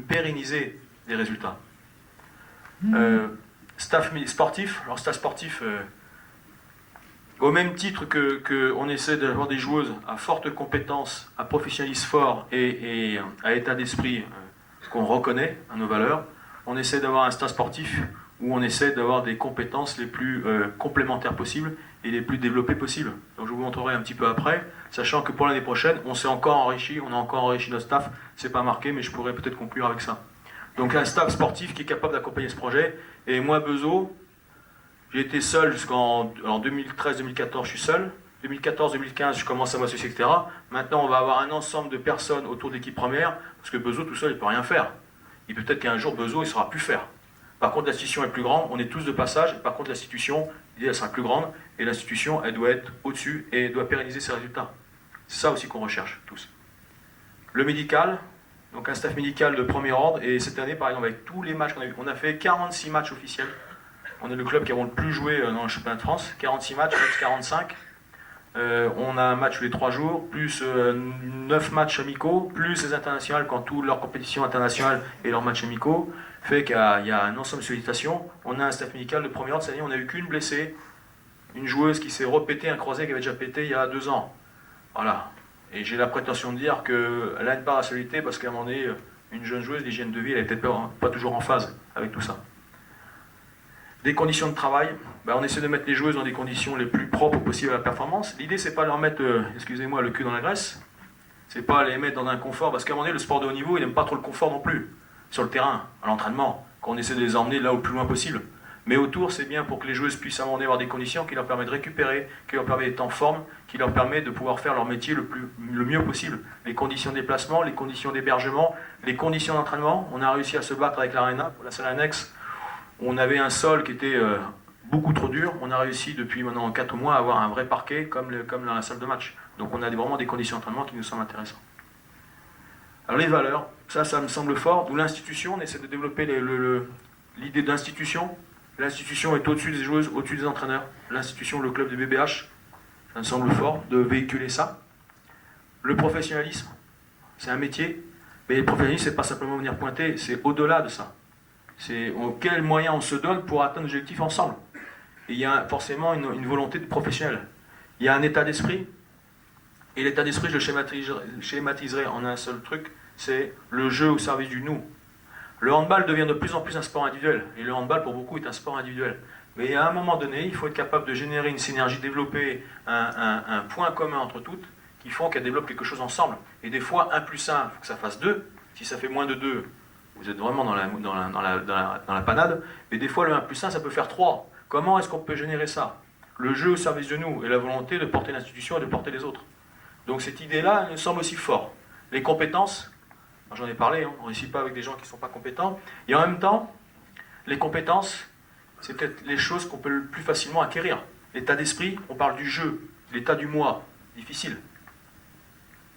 pérenniser les résultats. Staff sportif, alors staff sportif, au même titre qu'on essaie d'avoir des joueuses à forte compétence, à professionnalisme fort et à état d'esprit qu'on reconnaît à nos valeurs, on essaie d'avoir un staff sportif où on essaie d'avoir des compétences les plus complémentaires possibles et les plus développées possibles. Donc je vous montrerai un petit peu après, sachant que pour l'année prochaine, on s'est encore enrichi, on a encore enrichi notre staff, c'est pas marqué, mais je pourrais peut-être conclure avec ça. Donc un staff sportif qui est capable d'accompagner ce projet, et moi, Bezo, j'ai été seul jusqu'en 2013-2014, je suis seul. 2014-2015, je commence à m'associer, etc. Maintenant, on va avoir un ensemble de personnes autour de l'équipe première, parce que Bezo, tout seul, il ne peut rien faire. Il peut peut-être qu'un jour, Bezo, il ne saura plus faire. Par contre, l'institution est plus grande, on est tous de passage. Par contre, l'institution, elle sera plus grande, et l'institution, elle doit être au-dessus, et elle doit pérenniser ses résultats. C'est ça aussi qu'on recherche, tous. Le médical, donc un staff médical de premier ordre, et cette année, par exemple, avec tous les matchs qu'on a eu, on a fait 46 matchs officiels. On est le club qui avons le plus joué dans le championnat de France, 46 matchs, plus 45. On a un match tous les 3 jours, plus 9 matchs amicaux, plus les internationales quand toutes leurs compétitions internationales et leurs matchs amicaux, fait qu'il y a un ensemble de sollicitations. On a un staff médical de premier ordre, cette année on n'a eu qu'une blessée, une joueuse qui s'est repété un croisé qui avait déjà pété il y a 2 ans. Voilà. Et j'ai la prétention de dire qu'elle a une part à solidité parce qu'à un moment donné, une jeune joueuse, l'hygiène de vie, elle n'est peut-être pas toujours en phase avec tout ça. Des conditions de travail, on essaie de mettre les joueuses dans des conditions les plus propres possibles à la performance. L'idée, c'est pas leur mettre, excusez-moi, le cul dans la graisse. C'est pas les mettre dans un confort, parce qu'à un moment donné, le sport de haut niveau, il n'aime pas trop le confort non plus. Sur le terrain, à l'entraînement, quand on essaie de les emmener là au plus loin possible. Mais autour, c'est bien pour que les joueuses puissent à un moment donné avoir des conditions qui leur permettent de récupérer, qui leur permettent d'être en forme, qui leur permettent de pouvoir faire leur métier le mieux possible. Les conditions de déplacement, les conditions d'hébergement, les conditions d'entraînement. On a réussi à se battre avec l'Arena, pour la salle annexe. On avait un sol qui était beaucoup trop dur. On a réussi depuis maintenant 4 mois à avoir un vrai parquet comme dans la salle de match. Donc on a vraiment des conditions d'entraînement qui nous semblent intéressantes. Alors les valeurs, ça me semble fort. D'où l'institution, on essaie de développer l'idée d'institution. L'institution est au-dessus des joueuses, au-dessus des entraîneurs. L'institution, le club de BBH, ça me semble fort de véhiculer ça. Le professionnalisme, c'est un métier. Mais le professionnalisme, c'est pas simplement venir pointer, c'est au-delà de ça. C'est quels moyens on se donne pour atteindre l'objectif ensemble. Et il y a forcément une volonté de professionnel. Il y a un état d'esprit, et l'état d'esprit, je le schématiserai en un seul truc, c'est le jeu au service du nous. Le handball devient de plus en plus un sport individuel, et le handball pour beaucoup est un sport individuel. Mais à un moment donné, il faut être capable de générer une synergie, développer un point commun entre toutes, qui font qu'elles développent quelque chose ensemble. Et des fois, 1 plus 1, il faut que ça fasse 2. Si ça fait moins de 2, vous êtes vraiment dans la panade, mais des fois le 1 plus 1 ça peut faire 3. Comment est-ce qu'on peut générer ça? Le jeu au service de nous et la volonté de porter l'institution et de porter les autres. Donc cette idée-là me semble aussi fort. Les compétences, j'en ai parlé, on ne réussit pas avec des gens qui ne sont pas compétents, et en même temps, les compétences, c'est peut-être les choses qu'on peut le plus facilement acquérir. L'état d'esprit, on parle du jeu, l'état du moi, difficile.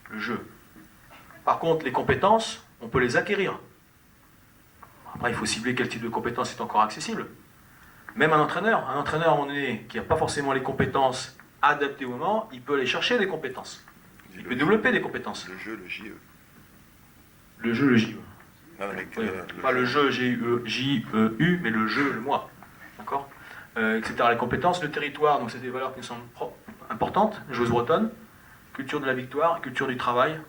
Le jeu. Par contre, les compétences, on peut les acquérir. Après, il faut cibler quel type de compétences est encore accessible. Même un entraîneur à un moment donné, qui n'a pas forcément les compétences adaptées au moment, il peut aller chercher des compétences. Il peut développer des compétences. Le jeu, le JE. Le jeu, le JE. Non, avec, pas le jeu, J-E-U, mais le jeu, le moi. D'accord etc. Les compétences, le territoire, donc c'est des valeurs qui nous semblent importantes. Joueuse bretonne, culture de la victoire, culture du travail.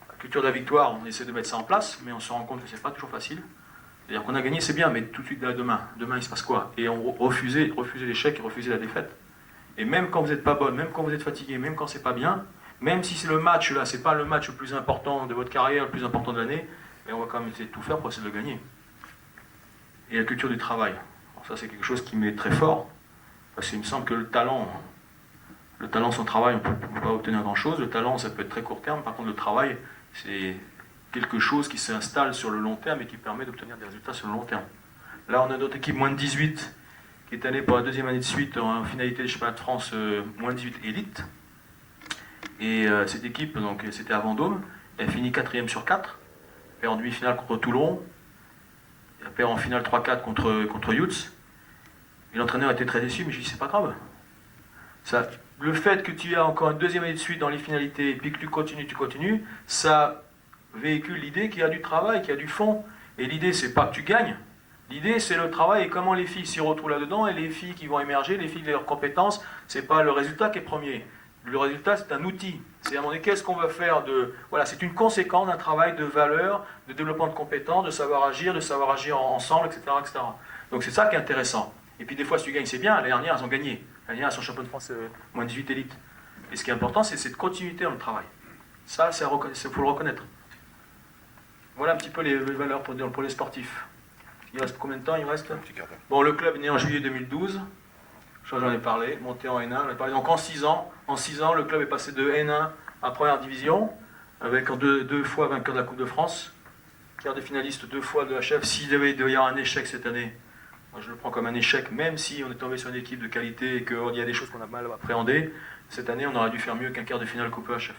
La culture de la victoire, on essaie de mettre ça en place, mais on se rend compte que c'est pas toujours facile. C'est-à-dire qu'on a gagné, c'est bien, mais tout de suite demain, il se passe quoi? Et on refuser l'échec et refuser la défaite. Et même quand vous n'êtes pas bonne, même quand vous êtes fatigué, même quand c'est pas bien, même si c'est le match là, c'est pas le match le plus important de votre carrière, le plus important de l'année, mais on va quand même essayer de tout faire pour essayer de le gagner. Et la culture du travail. Alors ça c'est quelque chose qui m'est très fort, parce qu'il me semble que le talent sans travail, on ne peut pas obtenir grand-chose. Le talent, ça peut être très court terme, par contre le travail, c'est quelque chose qui s'installe sur le long terme et qui permet d'obtenir des résultats sur le long terme. Là, on a notre équipe moins de 18 qui est allée pour la 2e année de suite en finalité des championnats de France moins de 18 élite. Et cette équipe, donc c'était à Vendôme, elle finit 4e sur 4, elle perd en demi-finale contre Toulon, elle perd en finale 3-4 contre Youts. Et l'entraîneur était très déçu, mais je lui ai dit c'est pas grave. Ça, le fait que tu aies encore une 2e année de suite dans les finalités et puis que tu continues, ça véhicule l'idée qu'il y a du travail, qu'il y a du fond. Et l'idée, c'est pas que tu gagnes. L'idée, c'est le travail et comment les filles s'y retrouvent là-dedans, et les filles qui vont émerger, les filles de leurs compétences, c'est pas le résultat qui est premier. Le résultat, c'est un outil. C'est à un moment donné, qu'est-ce qu'on va faire de... Voilà, c'est une conséquence d'un travail de valeur, de développement de compétences, de savoir agir ensemble, etc., etc. Donc c'est ça qui est intéressant. Et puis des fois, si tu gagnes, c'est bien. L'année dernière, elles ont gagné. L'année dernière, elles sont championnes de France moins 18 élites. Et ce qui est important, c'est cette continuité dans le travail. Ça, il faut le reconnaître. Voilà un petit peu les valeurs pour les sportifs. Il reste combien de temps? Il reste un petit quart d'heure. Bon, le club est né en juillet 2012. J'en ai parlé, monté en N1. Donc en 6 ans, le club est passé de N1 à première division, avec deux fois vainqueur de la Coupe de France, quart de finaliste 2 fois de HF. S'il devait y avoir un échec cette année, moi je le prends comme un échec, même si on est tombé sur une équipe de qualité et qu'il y a des choses qu'on a mal appréhendées, cette année on aurait dû faire mieux qu'un quart de finale Coupe HF.